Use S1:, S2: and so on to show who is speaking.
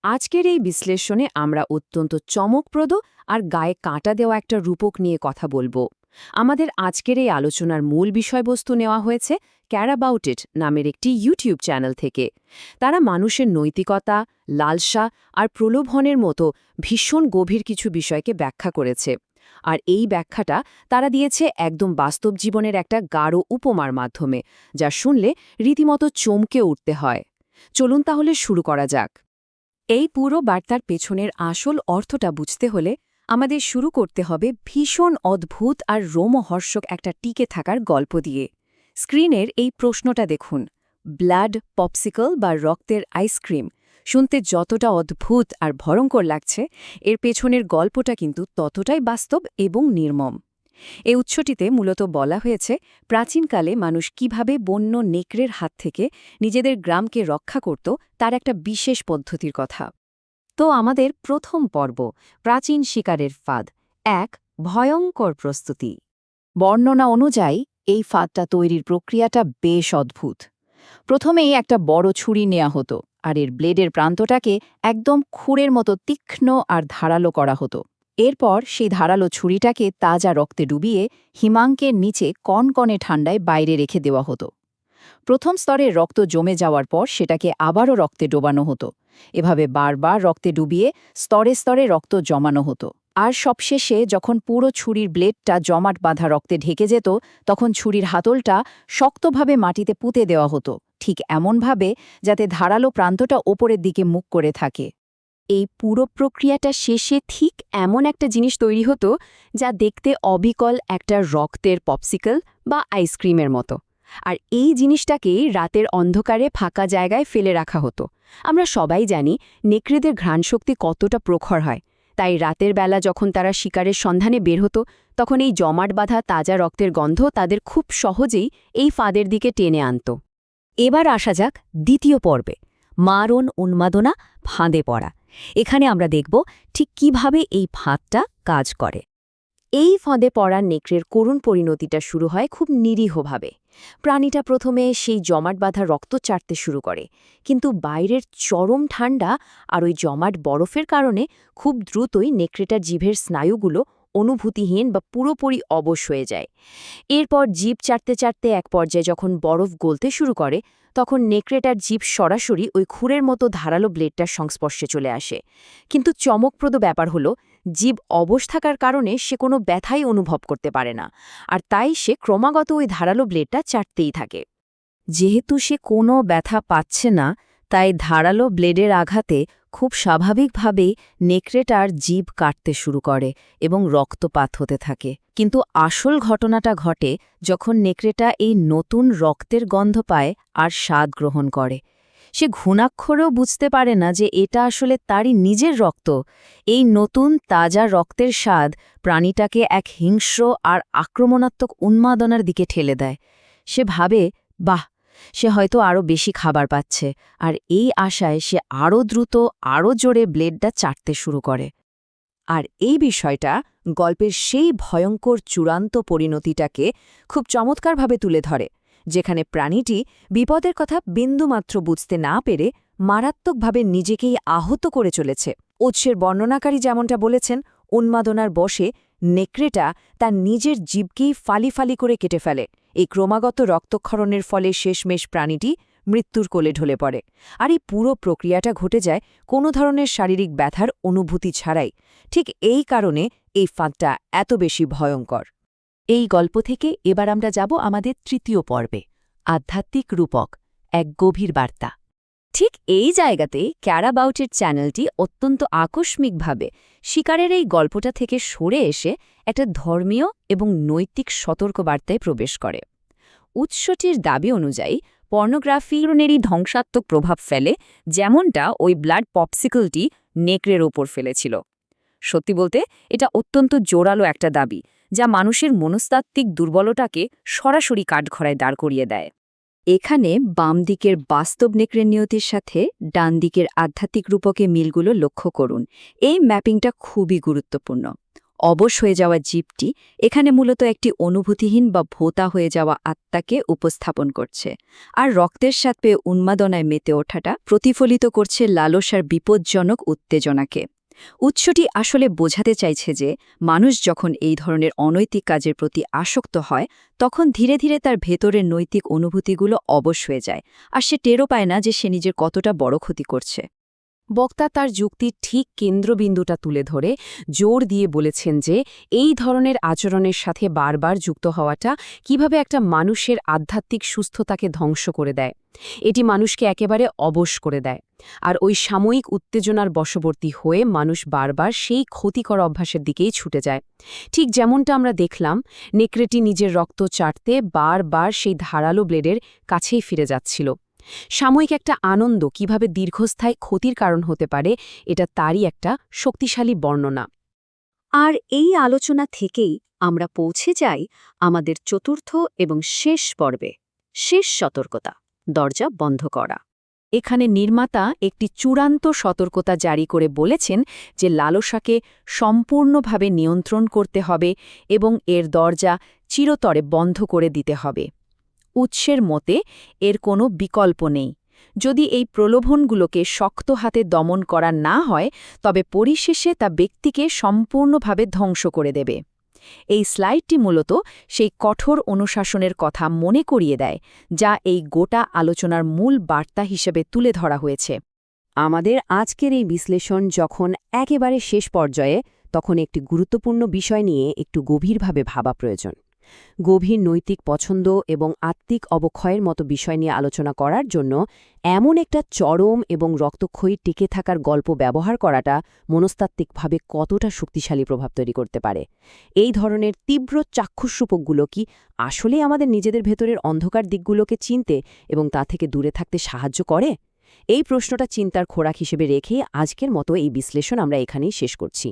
S1: আজকের এই বিশ্লেষণে আমরা অত্যন্ত চমকপ্রদ আর গায়ে কাঁটা দেওয়া একটা রূপক নিয়ে কথা বলবো। আমাদের আজকের এই আলোচনার মূল বিষয়বস্তু নেওয়া হয়েছে কেয়ার অ্যাবাউট ইট নামের একটি ইউটিউব চ্যানেল থেকে। তারা মানুষের নৈতিকতা, লালসা আর প্রলোভনের মতো ভীষণ গভীর কিছু বিষয়কে ব্যাখ্যা করেছে। আর এই ব্যাখ্যাটা তারা দিয়েছে একদম বাস্তব জীবনের একটা গাঢ় উপমার মাধ্যমে, যা শুনলে রীতিমতো চমকে উঠতে হয়। চলুন তাহলে শুরু করা যাক। এই পুরো বার্তার পেছনের আসল অর্থটা বুঝতে হলে আমাদের শুরু করতে হবে ভীষণ অদ্ভুত আর রোমহর্ষক একটা টিকে থাকার গল্প দিয়ে। স্ক্রিনের এই প্রশ্নটা দেখুন, ব্লাড পপসিকল বা রক্তের আইসক্রিম। শুনতে যতটা অদ্ভুত আর ভয়ঙ্কর লাগছে, এর পেছনের গল্পটা কিন্তু ততটাই বাস্তব এবং নির্মম। এই উৎসটিতে মূলত বলা হয়েছে প্রাচীনকালে মানুষ কিভাবে বন্য নেকড়ের হাত থেকে নিজেদের গ্রামকে রক্ষা করত তার একটা বিশেষ পদ্ধতির কথা। তো আমাদের প্রথম পর্ব, প্রাচীন শিকারের ফাঁদ, এক ভয়ঙ্কর প্রস্তুতি। বর্ণনা অনুযায়ী এই ফাঁদটা তৈরির প্রক্রিয়াটা বেশ অদ্ভুত। প্রথমেই একটা বড় ছুরি নেওয়া হতো, আর এর ব্লেডের প্রান্তটাকে একদম খুরের মতো তীক্ষ্ণ আর ধারালো করা হতো। এরপর সেই ধারালো ছুরিটাকে তাজা রক্তে ডুবিয়ে হিমাঙ্কের নিচে কনকনে ঠান্ডায় বাইরে রেখে দেওয়া হতো। প্রথম স্তরে রক্ত জমে যাওয়ার পর সেটাকে আবারও রক্তে ডোবানো হতো। এভাবে বারবার রক্তে ডুবিয়ে স্তরে স্তরে রক্ত জমানো হতো। আর সবশেষে যখন পুরো ছুরির ব্লেডটা জমাট বাঁধা রক্তে ঢেকে যেত, তখন ছুরির হাতলটা শক্তভাবে মাটিতে পুঁতে দেওয়া হতো, ঠিক এমনভাবে যাতে ধারালো প্রান্তটা ওপরের দিকে মুখ করে থাকে। এই পুরো প্রক্রিয়াটা শেষে ঠিক এমন একটা জিনিস তৈরি হতো যা দেখতে অবিকল একটা রক্তের পপসিকল বা আইসক্রিমের মতো। আর এই জিনিসটাকেই রাতের অন্ধকারে ফাঁকা জায়গায় ফেলে রাখা হতো। আমরা সবাই জানি নেকড়েদের ঘ্রাণশক্তি কতটা প্রখর হয়, তাই রাতের বেলা যখন তারা শিকারের সন্ধানে বের হতো, তখন এই জমাট বাঁধা তাজা রক্তের গন্ধ তাদের খুব সহজেই এই ফাঁদের দিকে টেনে আনত। এবার আসা যাক দ্বিতীয় পর্বে, মারণ উন্মাদনা, ফাঁদে পড়া। এখানে আমরা দেখব ঠিক কিভাবে এই ফাঁদটা কাজ করে। এই ফাঁদে পড়া নেকড়ের করুণ পরিণতিটা শুরু হয় খুব নিরীহভাবে। প্রাণীটা প্রথমে সেই জমাট বাঁধা রক্ত চাটতে শুরু করে, কিন্তু বাইরের চরম ঠান্ডা আর ওই জমাট বরফের কারণে খুব দ্রুতই নেকড়েটার জিভের স্নায়ুগুলো অনুভূতিহীন বা পুরোপুরি অবশ হয়ে যায়। এরপর জিভ চাটতে চাটতে এক পর্যায়ে যখন বরফ গলতে শুরু করে, তখন নেকড়েটার জিভ সরাসরি ওই খুরের মতো ধারালো ব্লেডটার সংস্পর্শে চলে আসে। কিন্তু চমকপ্রদ ব্যাপার হলো, জিভ অবশ থাকার কারণে সে কোনো ব্যথাই অনুভব করতে পারে না, আর তাই সে ক্রমাগত ওই ধারালো ব্লেডটা চাটতেই থাকে। যেহেতু সে কোনো ব্যথা পাচ্ছে না, তাই ধারালো ব্লেডের আঘাতে খুব স্বাভাবিকভাবেই নেকড়েটার জিভ কাটতে শুরু করে এবং রক্তপাত হতে থাকে। কিন্তু আসল ঘটনাটা ঘটে যখন নেকড়েটা এই নতুন রক্তের গন্ধ পায় আর স্বাদ গ্রহণ করে। সে ঘুণাক্ষরেও বুঝতে পারে না যে এটা আসলে তারই নিজের রক্ত। এই নতুন তাজা রক্তের স্বাদ প্রাণীটাকে এক হিংস্র আর আক্রমণাত্মক উন্মাদনার দিকে ঠেলে দেয়। সে ভাবে, বাহ, সে হয়তো আরও বেশি খাবার পাচ্ছে, আর এই আশায় সে আরও দ্রুত, আরও জোরে ব্লেডটা চাটতে শুরু করে। আর এই বিষয়টা গল্পের সেই ভয়ঙ্কর চূড়ান্ত পরিণতিটাকে খুব চমৎকারভাবে তুলে ধরে, যেখানে প্রাণীটি বিপদের কথা বিন্দুমাত্র বুঝতে না পেরে মারাত্মকভাবে নিজেকেই আহত করে চলেছে। উৎসের বর্ণনাকারী যেমনটা বলেছেন, উন্মাদনার বশে নেকড়েটা তার নিজের জীবকেই ফালি ফালি করে কেটে ফেলে। এই ক্রমাগত রক্তক্ষরণের ফলে শেষমেশ প্রাণীটি মৃত্যুর কোলে ঢলে পড়ে। আর এই পুরো প্রক্রিয়াটা ঘটে যায় কোনো ধরনের শারীরিক ব্যথার অনুভূতি ছাড়াই। ঠিক এই কারণে এই ফাঁদটা এত বেশি ভয়ঙ্কর। এই গল্প থেকে এবার আমরা যাব আমাদের তৃতীয় পর্বে, আধ্যাত্মিক রূপক, এক গভীর বার্তা। ঠিক এই জায়গাতেই কেয়ার অ্যাবাউট ইট চ্যানেলটি অত্যন্ত আকস্মিকভাবে শিকারের এই গল্পটা থেকে সরে এসে একটা ধর্মীয় এবং নৈতিক সতর্কবার্তায় প্রবেশ করে। উৎসটির দাবি অনুযায়ী পর্নোগ্রাফিরনেরই ধ্বংসাত্মক প্রভাব ফেলে, যেমনটা ওই ব্লাড পপসিকলটি নেকড়ের ওপর ফেলেছিল। সত্যি বলতে এটা অত্যন্ত জোরালো একটা দাবি, যা মানুষের মনস্তাত্ত্বিক দুর্বলতাকে সরাসরি কাঠগড়ায় দাঁড় করিয়ে দেয়। এখানে বাম দিকের বাস্তব নেকড়ের নিয়তির সাথে ডান দিকের আধ্যাত্মিক রূপকে মিলগুলো লক্ষ্য করুন। এই ম্যাপিংটা খুবই গুরুত্বপূর্ণ।
S2: অবশ হয়ে যাওয়া জীবটি এখানে মূলত একটি অনুভূতিহীন বা ভোঁতা হয়ে যাওয়া আত্মাকে উপস্থাপন করছে, আর রক্তের স্বাদ পেয়ে উন্মাদনায় মেতে ওঠাটা প্রতিফলিত করছে লালসার বিপজ্জনক উত্তেজনাকে। উৎসটি আসলে বোঝাতে চাইছে যে মানুষ যখন এই ধরনের অনৈতিক কাজের প্রতি আসক্ত হয়, তখন ধীরে ধীরে তার ভেতরের নৈতিক অনুভূতিগুলো অবশ হয়ে যায়, আর সে টেরও পায় না যে সে নিজের কতটা বড় ক্ষতি করছে।
S1: বক্তা তার যুক্তির ঠিক কেন্দ্রবিন্দুটা তুলে ধরে জোর দিয়ে বলেছেন যে এই ধরনের আচরণের সাথে বারবার যুক্ত হওয়াটা কিভাবে একটা মানুষের আধ্যাত্মিক সুস্থতাকে ধ্বংস করে দেয়। এটি মানুষকে একেবারে অবশ করে দেয়, আর ওই সাময়িক উত্তেজনার বশবর্তী হয়ে মানুষ বারবার সেই ক্ষতিকর অভ্যাসের দিকেই ছুটে যায়। ঠিক যেমনটা আমরা দেখলাম, নেকড়েটি নিজের রক্ত চাটতে বারবার সেই ধারালো ব্লেডের কাছেই ফিরে যাচ্ছিল। সাময়িক একটা আনন্দ কিভাবে দীর্ঘস্থায়ী ক্ষতির কারণ হতে পারে, এটা তারই একটা শক্তিশালী বর্ণনা।
S2: আর এই আলোচনা থেকেই আমরা পৌঁছে যাই আমাদের চতুর্থ এবং শেষ পর্বে, শেষ সতর্কতা, দরজা বন্ধ করা।
S1: এখানে নির্মাতা একটি চূড়ান্ত সতর্কতা জারি করে বলেছেন যে লালসাকে সম্পূর্ণভাবে নিয়ন্ত্রণ করতে হবে এবং এর দরজা চিরতরে বন্ধ করে দিতে হবে। উৎসের মতে এর কোনো বিকল্প নেই। যদি এই প্রলোভনগুলোকে শক্ত হাতে দমন করা না হয়, তবে পরিশেষে তা ব্যক্তিকে সম্পূর্ণভাবে ধ্বংস করে দেবে। এই স্লাইডটি মূলত সেই কঠোর অনুশাসনের কথা মনে করিয়ে দেয়, যা এই গোটা আলোচনার মূল বার্তা হিসেবে তুলে ধরা হয়েছে। আমাদের আজকের এই বিশ্লেষণ যখন একেবারে শেষ পর্যায়ে, তখন একটি গুরুত্বপূর্ণ বিষয় নিয়ে একটু গভীরভাবে ভাবা প্রয়োজন। গভীর নৈতিক পছন্দ এবং আত্মিক অবক্ষয়ের মতো বিষয় নিয়ে আলোচনা করার জন্য এমন একটা চরম এবং রক্তক্ষয়ী টিকে থাকার গল্প ব্যবহার করাটা মনস্তাত্ত্বিকভাবে কতটা শক্তিশালী প্রভাব তৈরি করতে পারে। এই ধরনের তীব্র চাক্ষুষরূপকগুলো কি আসলে আমাদের নিজেদের ভেতরের অন্ধকার দিকগুলোকে চিনতে এবং তা থেকে দূরে থাকতে সাহায্য করে? এই প্রশ্নটা চিন্তার খোরাক হিসেবে রেখে আজকের মতো এই বিশ্লেষণ আমরা এখানেই শেষ করছি।